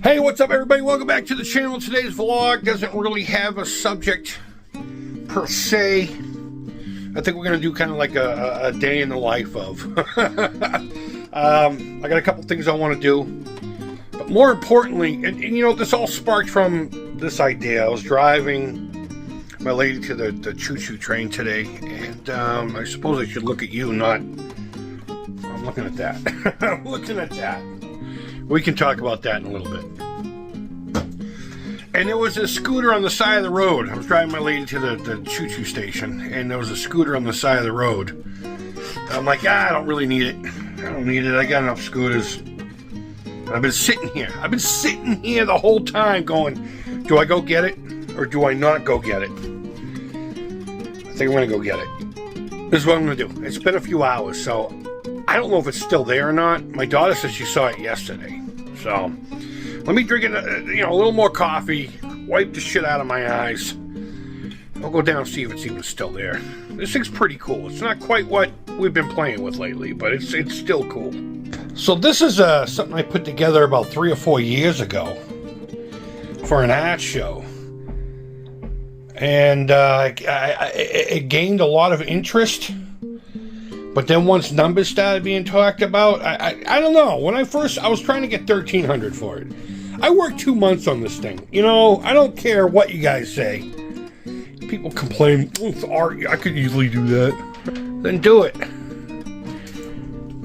Hey, what's up everybody? Welcome back to the channel. Today's vlog doesn't really have a subject per se. I think we're going to do kind of like a day in the life of. I got a couple things I want to do. But more importantly, and you know, this all sparked from this idea. I was driving my lady to the choo-choo train today, and I suppose I should look at you, not... I'm looking at that. I'm looking at that. We can talk about that in a little bit. And there was a scooter on the side of the road. I was driving my lady to the choo-choo station, and there was a scooter on the side of the road. I'm like, I don't really need it. I don't need it. I got enough scooters. And I've been sitting here. I've been sitting here the whole time going, do I go get it, or do I not go get it? I think I'm going to go get it. This is what I'm going to do. It's been a few hours, so I don't know if it's still there or not. My daughter said she saw it yesterday. So let me drink a little more coffee, wipe the shit out of my eyes. I'll go down and see if it's even still there. This thing's pretty cool. It's not quite what we've been playing with lately, but it's still cool. So this is something I put together about 3 or 4 years ago for an art show. And it gained a lot of interest. But then once numbers started being talked about, I don't know. When I was trying to get $1,300 for it. I worked 2 months on this thing. You know, I don't care what you guys say. People complain, oh, it's art, I could easily do that. Then do it.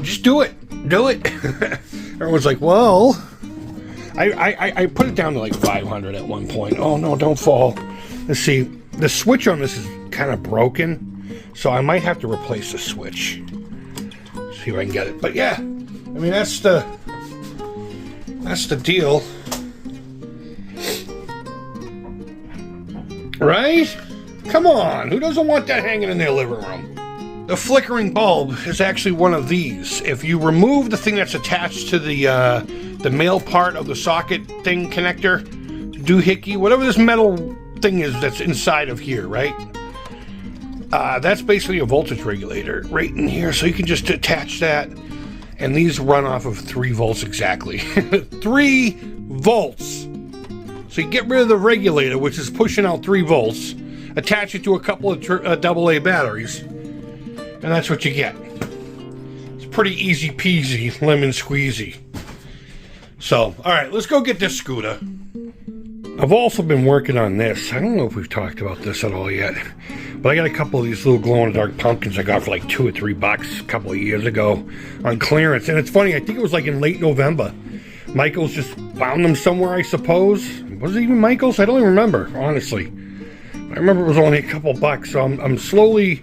Just do it. Do it. Everyone's like, well, I put it down to like 500 at one point. Oh no, don't fall. Let's see. The switch on this is kind of broken. So I might have to replace the switch. See if I can get it. But yeah, I mean that's the deal. Right? Come on, who doesn't want that hanging in their living room? The flickering bulb is actually one of these. If you remove the thing that's attached to the male part of the socket thing connector, doohickey, whatever this metal thing is that's inside of here, right? That's basically a voltage regulator right in here, so you can just attach that, and these run off of 3 volts exactly. 3 volts! So you get rid of the regulator, which is pushing out 3 volts, attach it to a couple of AA batteries, and that's what you get. It's pretty easy peasy, lemon squeezy. So, alright, let's go get this scooter. I've also been working on this. I don't know if we've talked about this at all yet, but I got a couple of these little glow-in-the-dark pumpkins I got for like $2 or $3 a couple of years ago on clearance. And it's funny, I think it was like in late November. Michael's just found them somewhere, I suppose. Was it even Michael's? I don't even remember, honestly. I remember it was only a couple bucks, so I'm slowly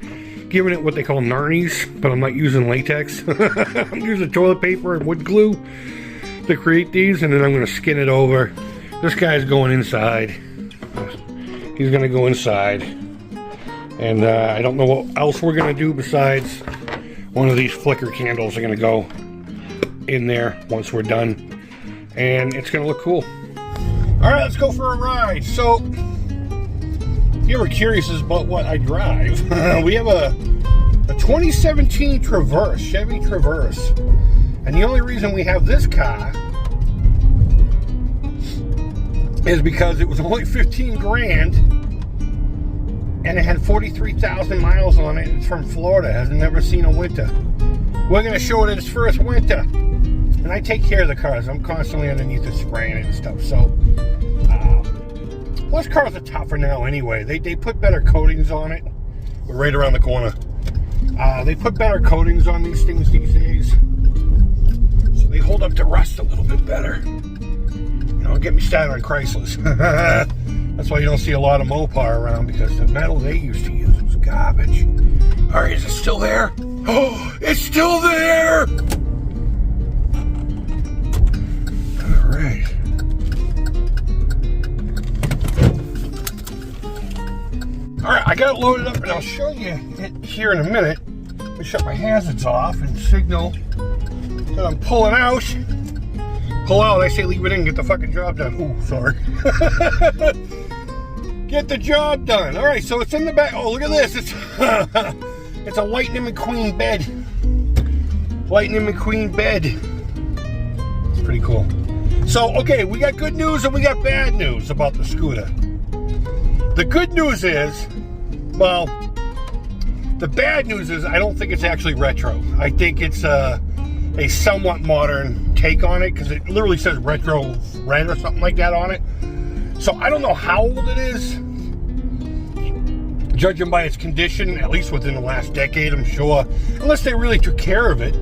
giving it what they call narnies, but I'm not using latex. I'm using toilet paper and wood glue to create these, and then I'm going to skin it over. This guy's going inside. He's going to go inside. And I don't know what else we're going to do besides one of these flicker candles are going to go in there once we're done. And it's going to look cool. Alright, let's go for a ride. So, if you're ever curious about what I drive, we have a 2017 Traverse, Chevy Traverse. And the only reason we have this car is because it was only 15 grand and it had 43,000 miles on it. It's from Florida, has never seen a winter. We're going to show it its first winter. And I take care of the cars. I'm constantly underneath it spraying it and stuff. So, plus cars are tougher now anyway. They put better coatings on it. We're right around the corner. They put better coatings on these things these days. So they hold up to rust a little bit better. Don't get me started on Chryslers. That's why you don't see a lot of Mopar around, because the metal they used to use was garbage. Alright, is it still there? Oh, it's still there! Alright. Alright, I got it loaded up and I'll show you it here in a minute. Let me shut my hazards off and signal that I'm pulling out. Pull out, I say leave it in, get the fucking job done. Ooh, sorry. Get the job done. Alright, so it's in the back. Oh, look at this. It's a Lightning McQueen bed. Lightning McQueen bed. It's pretty cool. So, okay, we got good news and we got bad news about the scooter. The good news is, well, the bad news is I don't think it's actually retro. I think it's a somewhat modern take on it, because it literally says retro red or something like that on it. So I don't know how old it is, judging by its condition, at least within the last decade, I'm sure, unless they really took care of it.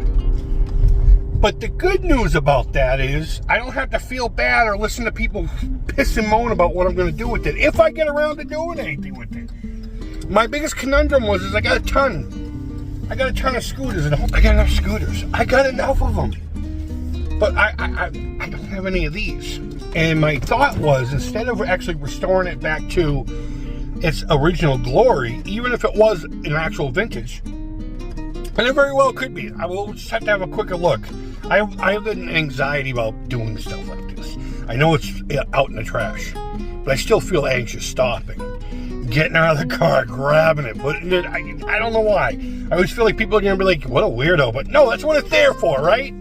But the good news about that is I don't have to feel bad or listen to people piss and moan about what I'm going to do with it, if I get around to doing anything with it. My biggest conundrum was I got a ton of scooters at home. I got enough scooters. I got enough of them. But I don't have any of these. And my thought was, instead of actually restoring it back to its original glory, even if it was an actual vintage, and it very well could be. I will just have to have a quicker look. I have an anxiety about doing stuff like this. I know it's out in the trash, but I still feel anxious stopping, getting out of the car, grabbing it, putting it. I don't know why. I always feel like people are going to be like, what a weirdo. But no, that's what it's there for, right?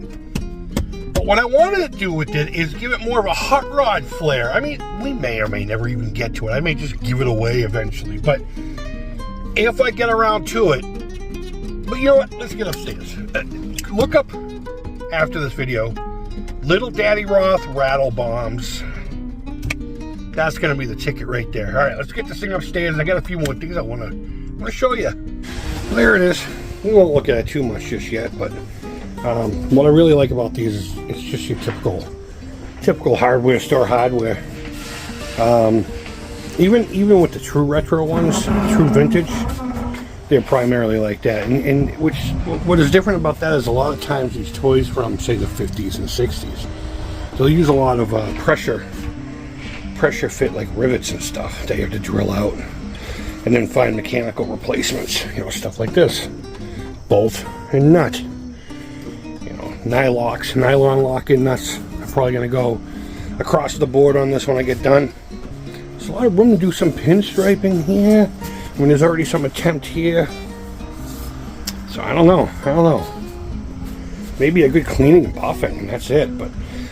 But what I wanted to do with it is give it more of a hot rod flair. I mean, we may or may never even get to it. I may just give it away eventually. But if I get around to it, but you know what? Let's get upstairs. Look up after this video, Little Daddy Roth rattle bombs. That's gonna be the ticket right there. All right, let's get this thing upstairs. I got a few more things I want to show you. There it is. We won't look at it too much just yet, but what I really like about these is it's just your typical hardware store hardware. Even with the true retro ones, true vintage, they're primarily like that. And what is different about that is a lot of times these toys from, say, the 50s and 60s, they'll use a lot of pressure fit, like rivets and stuff that you have to drill out, and then find mechanical replacements, you know, stuff like this, bolt and nut, you know, nylon lock-in nuts. I'm probably going to go across the board on this when I get done. There's a lot of room to do some pinstriping here. I mean, there's already some attempt here. So I don't know. Maybe a good cleaning and buffing, and that's it. But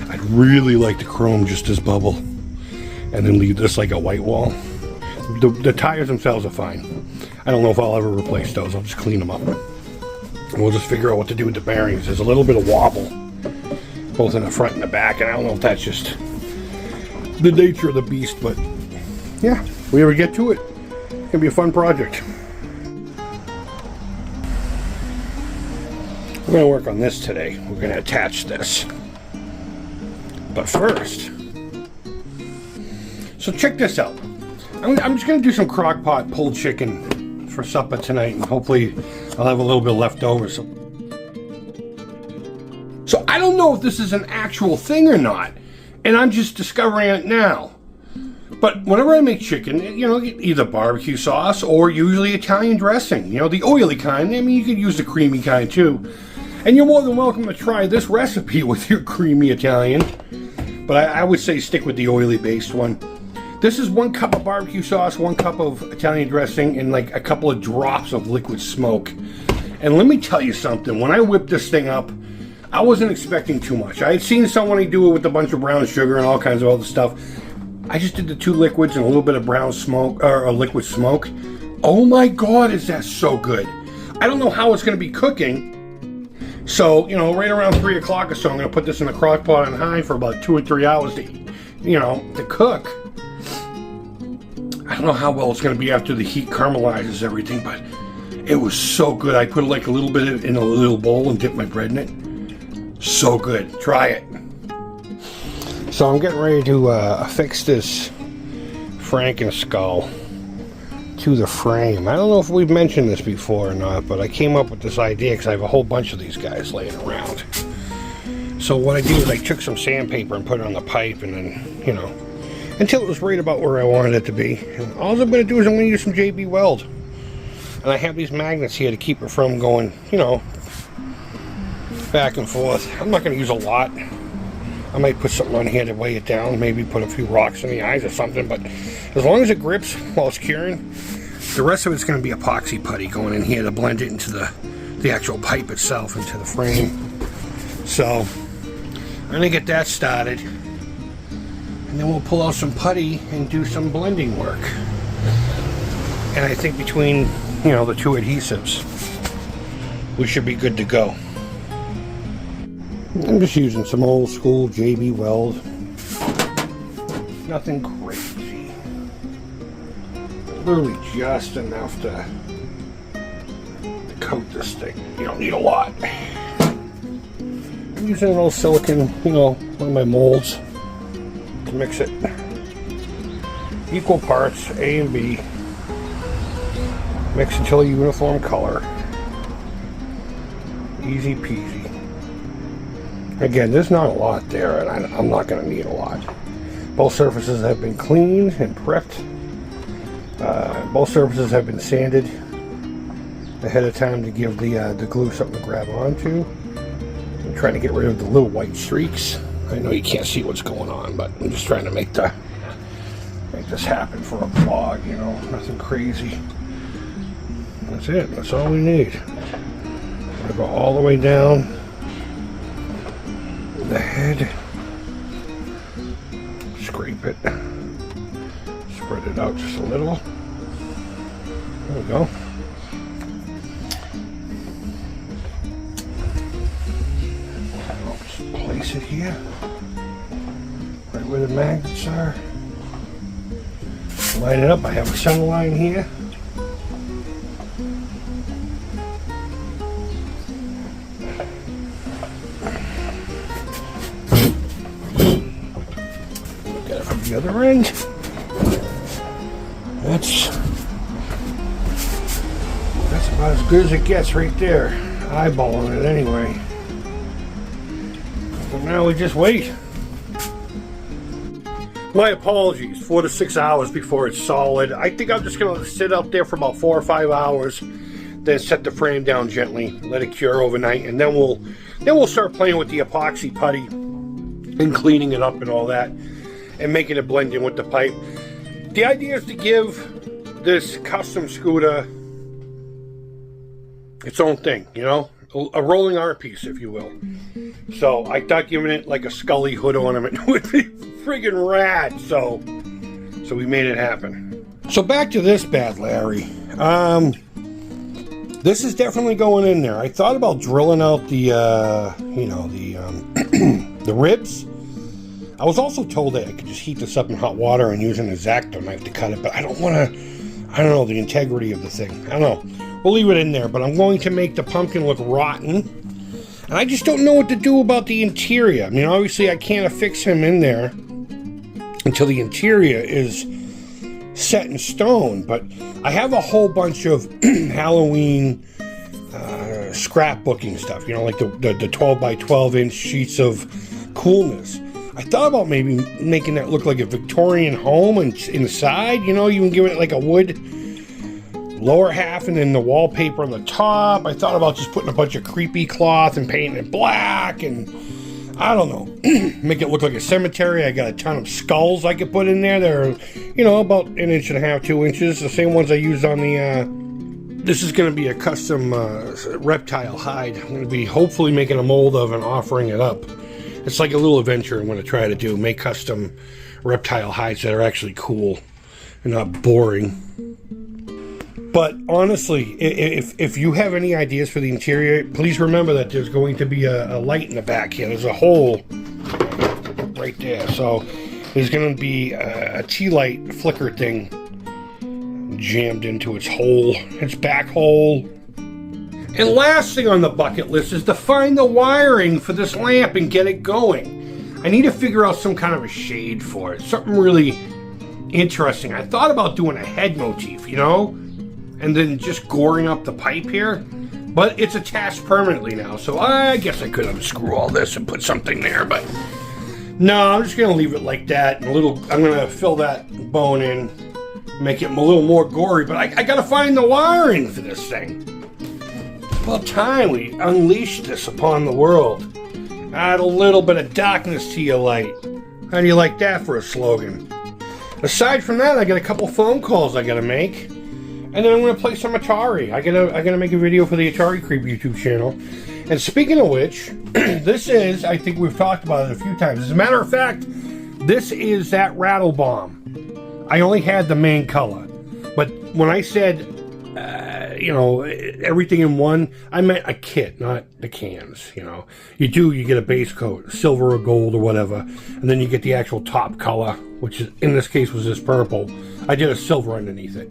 I'd really like to chrome just this bubble and then leave this like a white wall. The tires themselves are fine. I don't know if I'll ever replace those. I'll just clean them up. And we'll just figure out what to do with the bearings. There's a little bit of wobble, both in the front and the back, and I don't know if that's just the nature of the beast, but yeah, if we ever get to it, it's gonna be a fun project. We're gonna work on this today. We're gonna attach this. But first, so check this out. I'm just gonna do some crock pot pulled chicken for supper tonight, and hopefully I'll have a little bit left over. So I don't know if this is an actual thing or not, and I'm just discovering it now. But whenever I make chicken, you know, either barbecue sauce or usually Italian dressing, you know, the oily kind. I mean, you could use the creamy kind too. And you're more than welcome to try this recipe with your creamy Italian. But I would say stick with the oily based one. This is 1 cup of barbecue sauce, 1 cup of Italian dressing, and like a couple of drops of liquid smoke. And let me tell you something, when I whipped this thing up, I wasn't expecting too much. I had seen someone do it with a bunch of brown sugar and all kinds of other stuff. I just did the 2 liquids and a little bit of brown smoke, or liquid smoke. Oh my God, is that so good. I don't know how it's gonna be cooking. So, you know, right around 3 o'clock or so, I'm gonna put this in the crock pot on high for about 2 or 3 hours to, you know, to cook. I don't know how well it's gonna be after the heat caramelizes everything, but it was so good. I put like a little bit in a little bowl and dipped my bread in it. So good, try it. So I'm getting ready to affix this Frankenskull to the frame. I don't know if we've mentioned this before or not, but I came up with this idea because I have a whole bunch of these guys laying around. So what I did is I took some sandpaper and put it on the pipe, and then, you know, until it was right about where I wanted it to be. And all I'm going to do is I'm going to use some JB Weld. And I have these magnets here to keep it from going, you know, back and forth. I'm not going to use a lot. I might put something on here to weigh it down, maybe put a few rocks in the eyes or something, but as long as it grips while it's curing, the rest of it's going to be epoxy putty going in here to blend it into the actual pipe itself, into the frame. So I'm going to get that started. And then we'll pull out some putty and do some blending work. And I think between, you know, the two adhesives, we should be good to go. I'm just using some old school JB Weld. Nothing crazy. Literally just enough to coat this thing. You don't need a lot. I'm using an old silicone, you know, one of my molds to mix it. Equal parts, A and B. Mix until a uniform color. Easy peasy. Again, there's not a lot there, and I'm not going to need a lot. Both surfaces have been cleaned and prepped. Both surfaces have been sanded ahead of time to give the glue something to grab onto. I'm trying to get rid of the little white streaks. I know you can't see what's going on, but I'm just trying to make this happen for a vlog, you know, nothing crazy. That's it. That's all we need. I'm going to go all the way down the head, scrape it, spread it out just a little. There we go. I'll just place it here, right where the magnets are. Line it up. I have a center line here. The other end. That's about as good as it gets right there. Eyeballing it anyway. So now we just wait. My apologies, 4 to 6 hours before it's solid. I think I'm just gonna sit out there for about 4 or 5 hours, then set the frame down gently, let it cure overnight, and then we'll start playing with the epoxy putty and cleaning it up and all that, and making it blend in with the pipe. The idea is to give this custom scooter its own thing, you know, a rolling art piece, if you will. So I thought giving it like a Scully hood ornament would be friggin' rad, so we made it happen. So back to this bad Larry. This is definitely going in there. I thought about drilling out the the ribs. I was also told that I could just heat this up in hot water and use an X-Acto knife to cut it, but I don't know the integrity of the thing. I don't know. We'll leave it in there, but I'm going to make the pumpkin look rotten. And I just don't know what to do about the interior. I mean, obviously I can't affix him in there until the interior is set in stone, but I have a whole bunch of Halloween scrapbooking stuff, you know, like the 12 by 12 inch sheets of coolness. I thought about maybe making that look like a Victorian home inside, you know, even giving it like a wood lower half and then the wallpaper on the top. I thought about just putting a bunch of creepy cloth and painting it black and I don't know, make it look like a cemetery. I got a ton of skulls I could put in there. They're, you know, about 1.5 inches, 2 inches, the same ones I used on the, this is going to be a custom reptile hide. I'm going to be hopefully making a mold of and offering it up. It's like a little adventure I'm going to try to do. Make custom reptile hides that are actually cool and not boring. But honestly, if you have any ideas for the interior, please remember that there's going to be a light in the back here. There's a hole right there. So there's going to be a tea light flicker thing jammed into its hole, its back hole. And last thing on the bucket list is to find the wiring for this lamp and get it going. I need to figure out some kind of a shade for it. Something really interesting. I thought about doing a head motif, you know? And then just goring up the pipe here. But it's attached permanently now, so I guess I could unscrew all this and put something there, but no, I'm just gonna leave it like that. I'm gonna fill that bone in, make it a little more gory, but I gotta find the wiring for this thing. About time we unleashed this upon the world. Add a little bit of darkness to your light. How do you like that for a slogan? Aside from that, I got a couple phone calls I gotta make. And then I'm going to play some Atari. I gotta make a video for the Atari Creep YouTube channel. And speaking of which, this is, I think we've talked about it a few times. As a matter of fact, This is that Rattle Bomb. I only had the main color, but when I said, everything in one, I meant a kit, not the cans. You get a base coat, silver or gold or whatever, and then you get the actual top color, which is, in this case was this purple. I did a silver underneath it,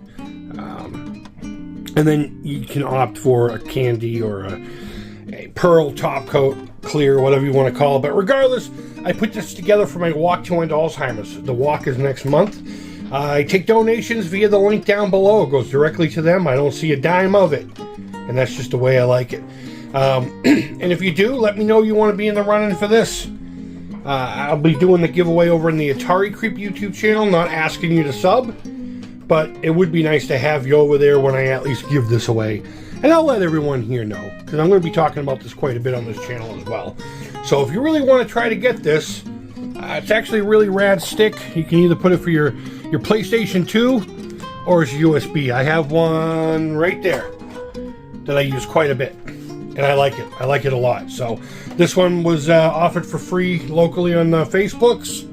and then you can opt for a candy or a pearl top coat, clear, whatever you want to call it. But regardless, I put this together for my walk to end Alzheimer's. The walk is next month. I take donations via the link down below. It goes directly to them. I don't see a dime of it, and that's just the way I like it. And if you do, let me know you want to be in the running for this. I'll be doing the giveaway over in the Atari Creep YouTube channel, not asking you to sub, but it would be nice to have you over there when I at least give this away. And I'll let everyone here know, because I'm going to be talking about this quite a bit on this channel as well. So if you really want to try to get this, it's actually a really rad stick. You can either put it for your PlayStation 2 or it's USB. I have one right there that I use quite a bit, and I like it. I like it a lot. So this one was offered for free locally on Facebooks.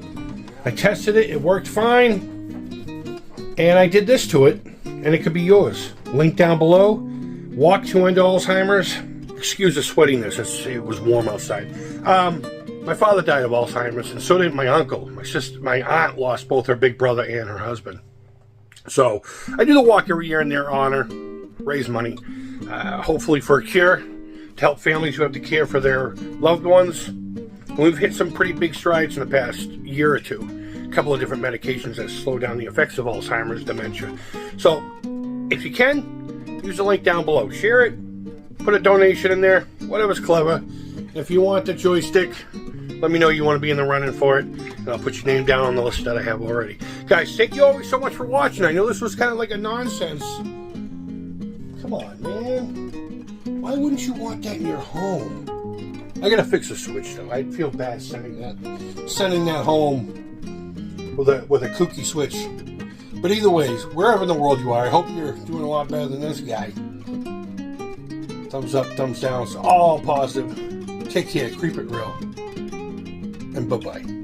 I tested it. It worked fine, and I did this to it, and it could be yours. Link down below. Walk to end Alzheimer's. Excuse the sweatiness. It was warm outside. My father died of Alzheimer's, and so did my uncle. My aunt lost both her big brother and her husband. So I do the walk every year in their honor, raise money, hopefully for a cure, to help families who have to care for their loved ones. And we've hit some pretty big strides in the past year or two. A couple of different medications that slow down the effects of Alzheimer's, dementia. So if you can, use the link down below. Share it, put a donation in there, whatever's clever. And if you want the joystick, let me know you want to be in the running for it, and I'll put your name down on the list that I have already. Guys, thank you always so much for watching. I know this was kind of like a nonsense. Come on, man. Why wouldn't you want that in your home? I gotta fix the switch, though. I'd feel bad sending that home with a kooky switch. But either ways, wherever in the world you are, I hope you're doing a lot better than this guy. Thumbs up, thumbs down. It's all positive. Take care. Creep it real. And bye-bye.